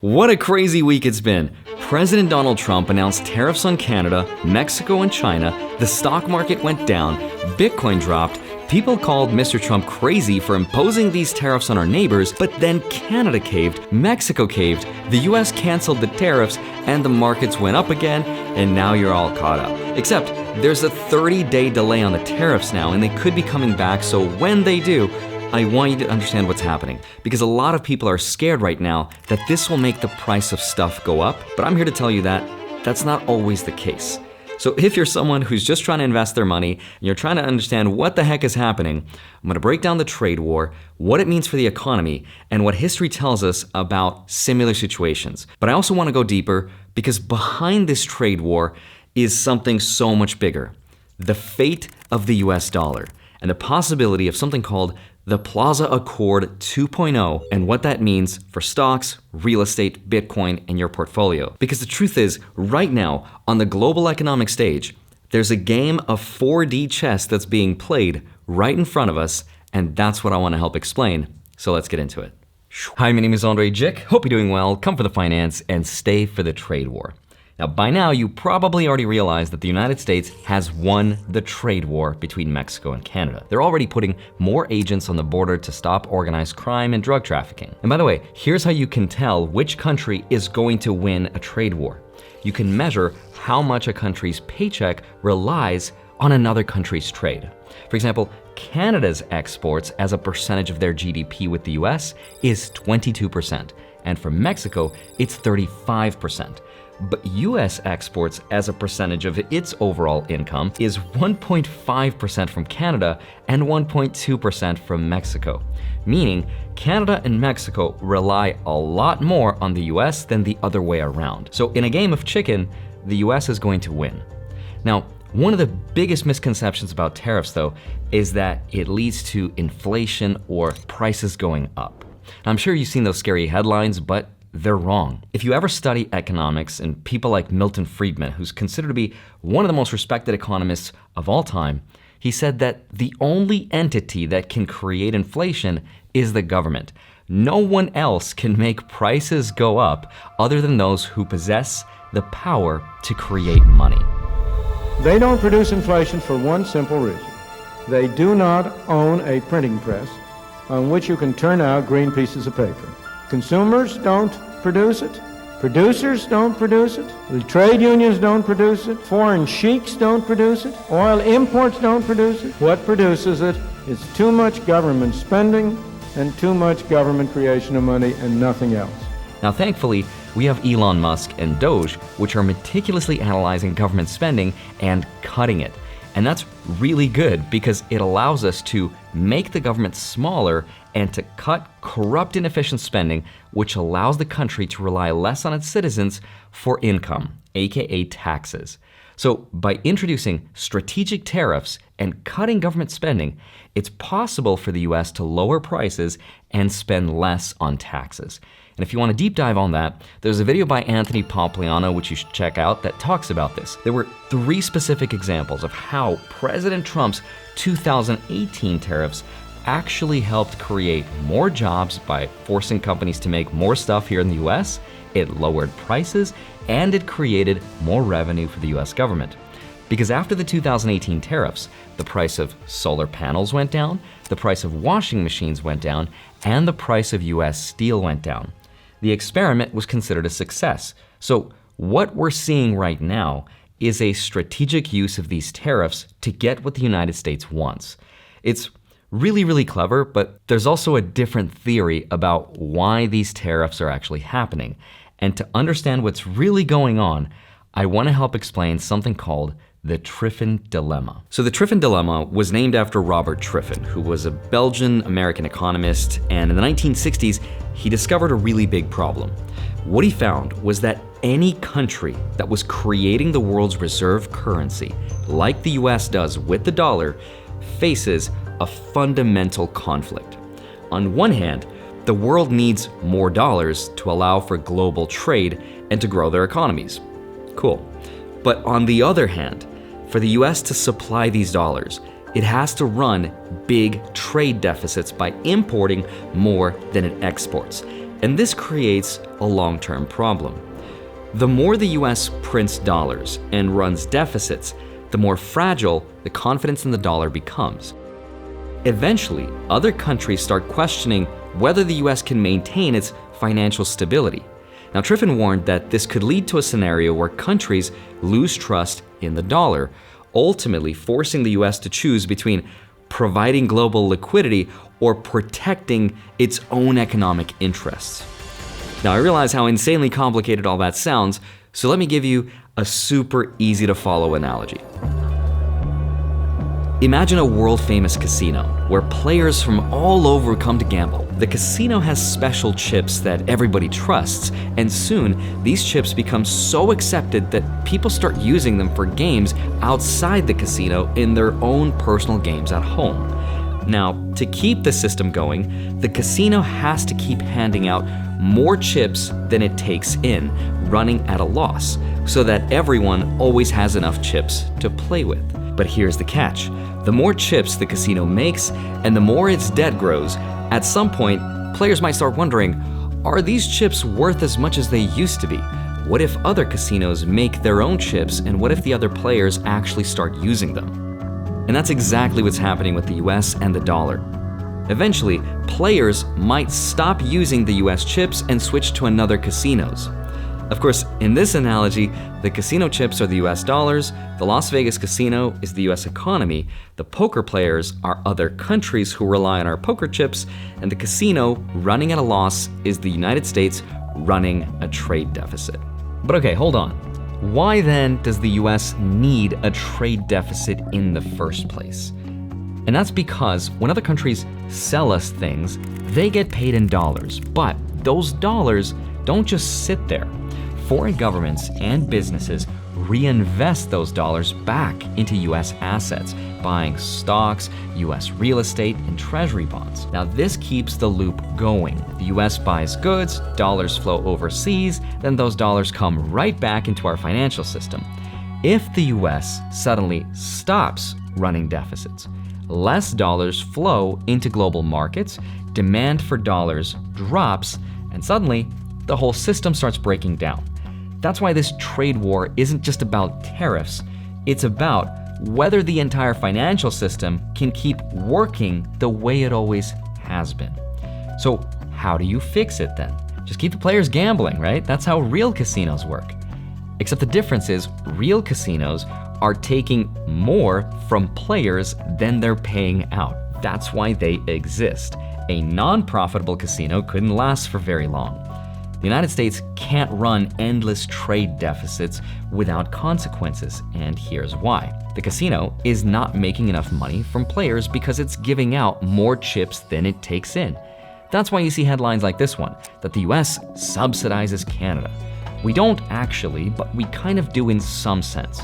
What a crazy week it's been. President Donald Trump announced tariffs on Canada, Mexico, and China. The stock market went down, Bitcoin dropped. People called Mr. Trump crazy for imposing these tariffs on our neighbors, but then Canada caved, Mexico caved, the US canceled the tariffs, and the markets went up again, and now you're all caught up. Except there's a 30-day delay on the tariffs now, and they could be coming back, so when they do, I want you to understand what's happening, because a lot of people are scared right now that this will make the price of stuff go up, but I'm here to tell you that that's not always the case. So if you're someone who's just trying to invest their money, and you're trying to understand what the heck is happening, I'm going to break down the trade war, what it means for the economy, and what history tells us about similar situations. But I also want to go deeper, because behind this trade war is something so much bigger: the fate of the US dollar, and the possibility of something called the Plaza Accord 2.0, and what that means for stocks, real estate, Bitcoin, and your portfolio. Because the truth is, right now, on the global economic stage, there's a game of 4D chess that's being played right in front of us, and that's what I want to help explain. So let's get into it. Hi, my name is Andrei Jikh. Hope you're doing well. Come for the finance and stay for the trade war. Now, by now, you probably already realized that the United States has won the trade war between Mexico and Canada. They're already putting more agents on the border to stop organized crime and drug trafficking. And by the way, here's how you can tell which country is going to win a trade war. You can measure how much a country's paycheck relies on another country's trade. For example, Canada's exports as a percentage of their GDP with the US is 22%, and for Mexico, it's 35%. But US exports as a percentage of its overall income is 1.5% from Canada and 1.2% from Mexico, meaning Canada and Mexico rely a lot more on the US than the other way around. So in a game of chicken, the US is going to win. Now, one of the biggest misconceptions about tariffs, though, is that it leads to inflation or prices going up. Now, I'm sure you've seen those scary headlines, but they're wrong. If you ever study economics, and people like Milton Friedman, who's considered to be one of the most respected economists of all time, he said that the only entity that can create inflation is the government. No one else can make prices go up other than those who possess the power to create money. They don't produce inflation for one simple reason. They do not own a printing press on which you can turn out green pieces of paper. Consumers don't produce it. Producers don't produce it. The trade unions don't produce it. Foreign sheiks don't produce it. Oil imports don't produce it. What produces it is too much government spending and too much government creation of money and nothing else. Now, thankfully, we have Elon Musk and Doge, which are meticulously analyzing government spending and cutting it. And that's really good, because it allows us to make the government smaller and to cut corrupt, inefficient spending, which allows the country to rely less on its citizens for income, aka taxes. So by introducing strategic tariffs and cutting government spending, it's possible for the US to lower prices and spend less on taxes. And if you want to deep dive on that, there's a video by Anthony Pompliano, which you should check out, that talks about this. There were 3 specific examples of how President Trump's 2018 tariffs actually helped create more jobs by forcing companies to make more stuff here in the US, it lowered prices, and it created more revenue for the US government. Because after the 2018 tariffs, the price of solar panels went down, the price of washing machines went down, and the price of US steel went down. The experiment was considered a success. So what we're seeing right now is a strategic use of these tariffs to get what the United States wants. It's really, really clever, but there's also a different theory about why these tariffs are actually happening. And to understand what's really going on, I want to help explain something called the Triffin Dilemma. So the Triffin Dilemma was named after Robert Triffin, who was a Belgian-American economist, and in the 1960s, he discovered a really big problem. What he found was that any country that was creating the world's reserve currency, like the US does with the dollar, faces a fundamental conflict. On one hand, the world needs more dollars to allow for global trade and to grow their economies. Cool. But on the other hand, for the US to supply these dollars, it has to run big trade deficits by importing more than it exports. And this creates a long-term problem. The more the US prints dollars and runs deficits, the more fragile the confidence in the dollar becomes. Eventually, other countries start questioning whether the US can maintain its financial stability. Now, Triffin warned that this could lead to a scenario where countries lose trust in the dollar, ultimately forcing the US to choose between providing global liquidity or protecting its own economic interests. Now, I realize how insanely complicated all that sounds, so let me give you a super easy to follow analogy. Imagine a world-famous casino where players from all over come to gamble. The casino has special chips that everybody trusts, and soon these chips become so accepted that people start using them for games outside the casino in their own personal games at home. Now, to keep the system going, the casino has to keep handing out more chips than it takes in, running at a loss, so that everyone always has enough chips to play with. But here's the catch. The more chips the casino makes and the more its debt grows, at some point, players might start wondering, are these chips worth as much as they used to be? What if other casinos make their own chips, and what if the other players actually start using them? And that's exactly what's happening with the US and the dollar. Eventually, players might stop using the US chips and switch to another casino's. Of course, in this analogy, the casino chips are the US dollars, the Las Vegas casino is the US economy, the poker players are other countries who rely on our poker chips, and the casino running at a loss is the United States running a trade deficit. But okay, hold on. Why then does the US need a trade deficit in the first place? And that's because when other countries sell us things, they get paid in dollars, but those dollars don't just sit there. Foreign governments and businesses reinvest those dollars back into US assets, buying stocks, US real estate, and treasury bonds. Now, this keeps the loop going. The US buys goods, dollars flow overseas, then those dollars come right back into our financial system. If the US suddenly stops running deficits, less dollars flow into global markets, demand for dollars drops, and suddenly the whole system starts breaking down. That's why this trade war isn't just about tariffs, it's about whether the entire financial system can keep working the way it always has been. So how do you fix it then? Just keep the players gambling, right? That's how real casinos work. Except the difference is real casinos are taking more from players than they're paying out. That's why they exist. A non-profitable casino couldn't last for very long. The United States can't run endless trade deficits without consequences, and here's why. The casino is not making enough money from players because it's giving out more chips than it takes in. That's why you see headlines like this one, that the US subsidizes Canada. We don't actually, but we kind of do in some sense.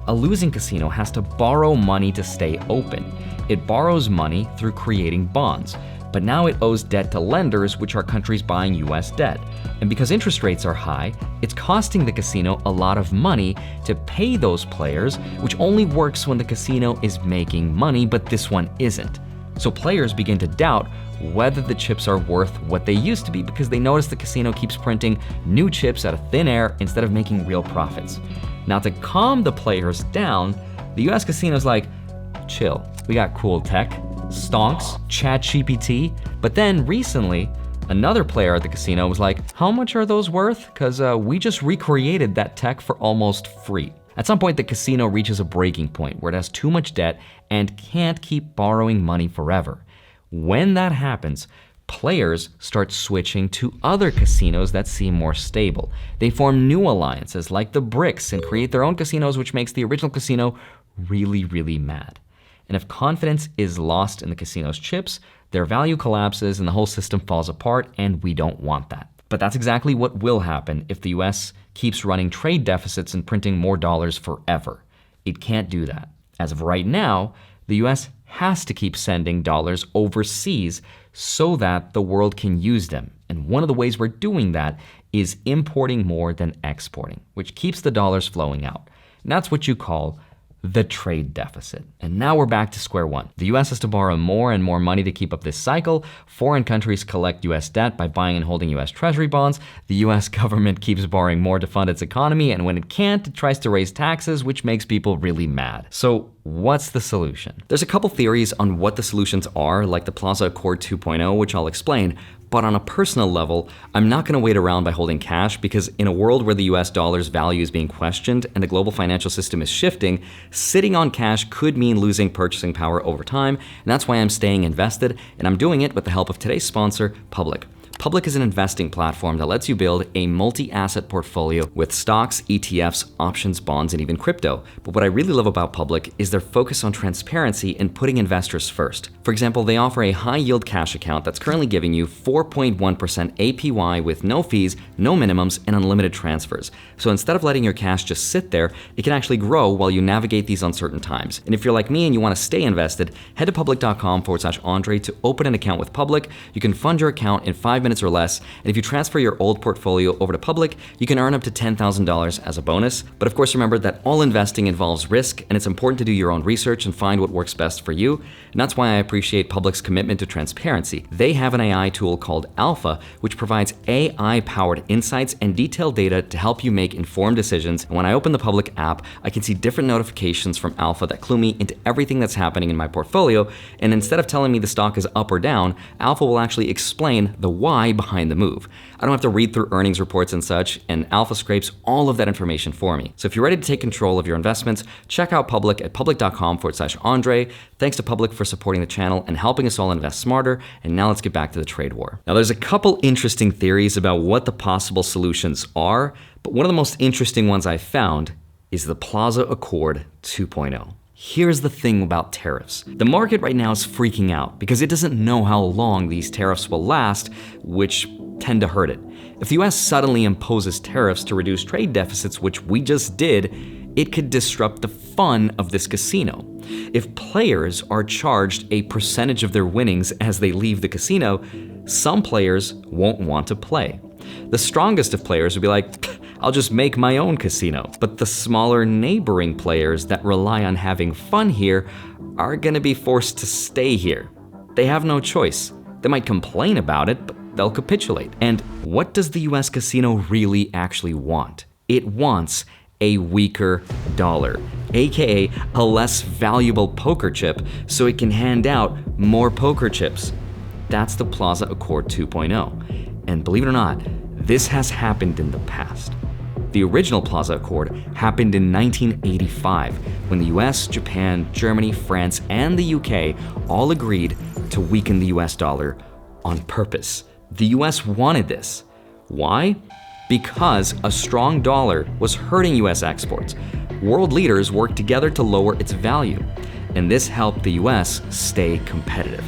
A losing casino has to borrow money to stay open. It borrows money through creating bonds. But now it owes debt to lenders, which are countries buying US debt. And because interest rates are high, it's costing the casino a lot of money to pay those players, which only works when the casino is making money, but this one isn't. So players begin to doubt whether the chips are worth what they used to be because they notice the casino keeps printing new chips out of thin air instead of making real profits. Now, to calm the players down, the US casino's like, chill, we got cool tech, stonks, ChatGPT, but then recently, another player at the casino was like, how much are those worth? Because we just recreated that tech for almost free. At some point, the casino reaches a breaking point where it has too much debt and can't keep borrowing money forever. When that happens, players start switching to other casinos that seem more stable. They form new alliances like the BRICS and create their own casinos, which makes the original casino really, really mad. And if confidence is lost in the casino's chips, their value collapses and the whole system falls apart, and we don't want that. But that's exactly what will happen if the US keeps running trade deficits and printing more dollars forever. It can't do that. As of right now, the US has to keep sending dollars overseas so that the world can use them. And one of the ways we're doing that is importing more than exporting, which keeps the dollars flowing out. And that's what you call the trade deficit. And now we're back to square one. The US has to borrow more and more money to keep up this cycle. Foreign countries collect US debt by buying and holding US Treasury bonds. The US government keeps borrowing more to fund its economy, and when it can't, it tries to raise taxes, which makes people really mad. So what's the solution? There's a couple theories on what the solutions are, like the Plaza Accord 2.0, which I'll explain. But on a personal level, I'm not going to wait around by holding cash, because in a world where the US dollar's value is being questioned and the global financial system is shifting, sitting on cash could mean losing purchasing power over time, and that's why I'm staying invested, and I'm doing it with the help of today's sponsor, Public. Public is an investing platform that lets you build a multi-asset portfolio with stocks, ETFs, options, bonds, and even crypto. But what I really love about Public is their focus on transparency and putting investors first. For example, they offer a high-yield cash account that's currently giving you 4.1% APY with no fees, no minimums, and unlimited transfers. So instead of letting your cash just sit there, it can actually grow while you navigate these uncertain times. And if you're like me and you want to stay invested, head to public.com/Andrei to open an account with Public. You can fund your account in 5 minutes or less, and if you transfer your old portfolio over to Public, you can earn up to $10,000 as a bonus. But of course, remember that all investing involves risk, and it's important to do your own research and find what works best for you. And that's why I appreciate Public's commitment to transparency. They have an AI tool called Alpha, which provides AI-powered insights and detailed data to help you make informed decisions. And when I open the Public app, I can see different notifications from Alpha that clue me into everything that's happening in my portfolio. And instead of telling me the stock is up or down, Alpha will actually explain the why behind the move. I don't have to read through earnings reports and such, and Alpha scrapes all of that information for me. So if you're ready to take control of your investments, check out Public at public.com/Andrei. Thanks to Public for supporting the channel and helping us all invest smarter. And now let's get back to the trade war. Now there's a couple interesting theories about what the possible solutions are, but one of the most interesting ones I found is the Plaza Accord 2.0. Here's the thing about tariffs. The market right now is freaking out because it doesn't know how long these tariffs will last, which tend to hurt it. If the US suddenly imposes tariffs to reduce trade deficits, which we just did, it could disrupt the fun of this casino. If players are charged a percentage of their winnings as they leave the casino, some players won't want to play. The strongest of players would be like, I'll just make my own casino. But the smaller neighboring players that rely on having fun here are gonna be forced to stay here. They have no choice. They might complain about it, but they'll capitulate. And what does the US casino really actually want? It wants a weaker dollar, aka a less valuable poker chip, so it can hand out more poker chips. That's the Plaza Accord 2.0. And believe it or not, this has happened in the past. The original Plaza Accord happened in 1985 when the US, Japan, Germany, France, and the UK all agreed to weaken the US dollar on purpose. The US wanted this. Why? Because a strong dollar was hurting US exports. World leaders worked together to lower its value, and this helped the US stay competitive.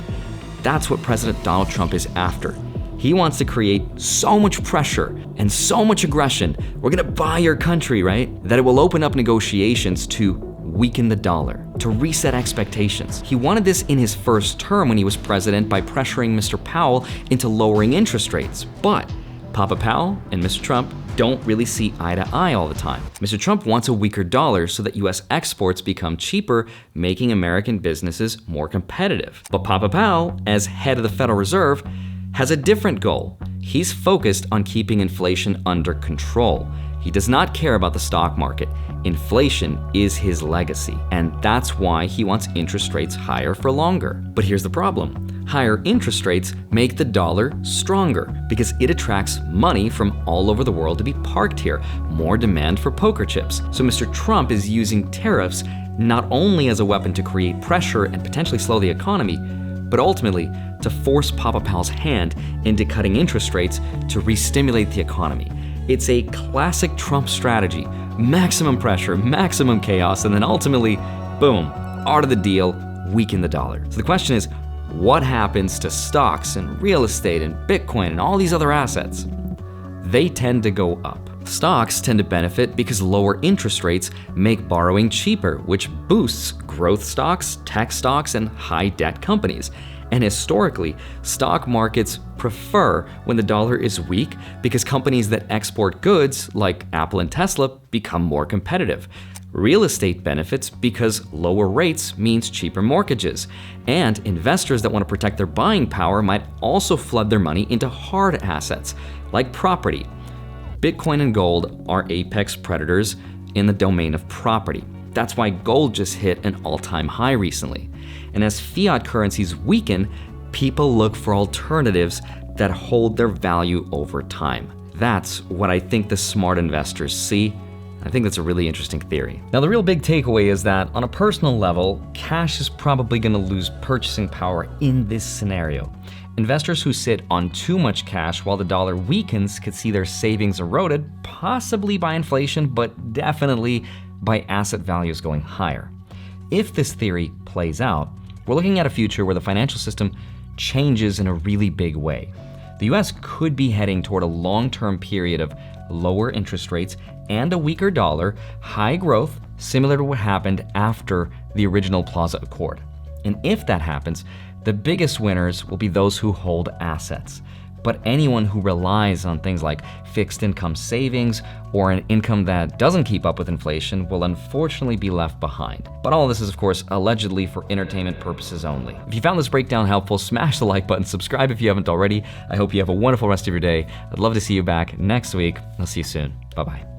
That's what President Donald Trump is after. He wants to create so much pressure and so much aggression, we're gonna buy your country, right? That it will open up negotiations to weaken the dollar, to reset expectations. He wanted this in his first term when he was president by pressuring Mr. Powell into lowering interest rates. But Papa Powell and Mr. Trump don't really see eye to eye all the time. Mr. Trump wants a weaker dollar so that US exports become cheaper, making American businesses more competitive. But Papa Powell, as head of the Federal Reserve, has a different goal. He's focused on keeping inflation under control. He does not care about the stock market. Inflation is his legacy, and that's why he wants interest rates higher for longer. But here's the problem. Higher interest rates make the dollar stronger because it attracts money from all over the world to be parked here, more demand for poker chips. So Mr. Trump is using tariffs not only as a weapon to create pressure and potentially slow the economy, but ultimately to force Papa Powell's hand into cutting interest rates to re-stimulate the economy. It's a classic Trump strategy. Maximum pressure, maximum chaos, and then ultimately, boom, art of the deal, weaken the dollar. So the question is, what happens to stocks and real estate and Bitcoin and all these other assets? They tend to go up. Stocks tend to benefit because lower interest rates make borrowing cheaper, which boosts growth stocks, tech stocks, and high-debt companies. And historically, stock markets prefer when the dollar is weak because companies that export goods, like Apple and Tesla, become more competitive. Real estate benefits because lower rates means cheaper mortgages, and investors that want to protect their buying power might also flood their money into hard assets, like property. Bitcoin and gold are apex predators in the domain of property. That's why gold just hit an all-time high recently. And as fiat currencies weaken, people look for alternatives that hold their value over time. That's what I think the smart investors see. I think that's a really interesting theory. Now, the real big takeaway is that on a personal level, cash is probably going to lose purchasing power in this scenario. Investors who sit on too much cash while the dollar weakens could see their savings eroded, possibly by inflation, but definitely by asset values going higher. If this theory plays out, we're looking at a future where the financial system changes in a really big way. The US could be heading toward a long-term period of lower interest rates and a weaker dollar, high growth, similar to what happened after the original Plaza Accord. And if that happens, the biggest winners will be those who hold assets. But anyone who relies on things like fixed income savings or an income that doesn't keep up with inflation will unfortunately be left behind. But all of this is, of course, allegedly for entertainment purposes only. If you found this breakdown helpful, smash the like button, subscribe if you haven't already. I hope you have a wonderful rest of your day. I'd love to see you back next week. I'll see you soon. Bye-bye.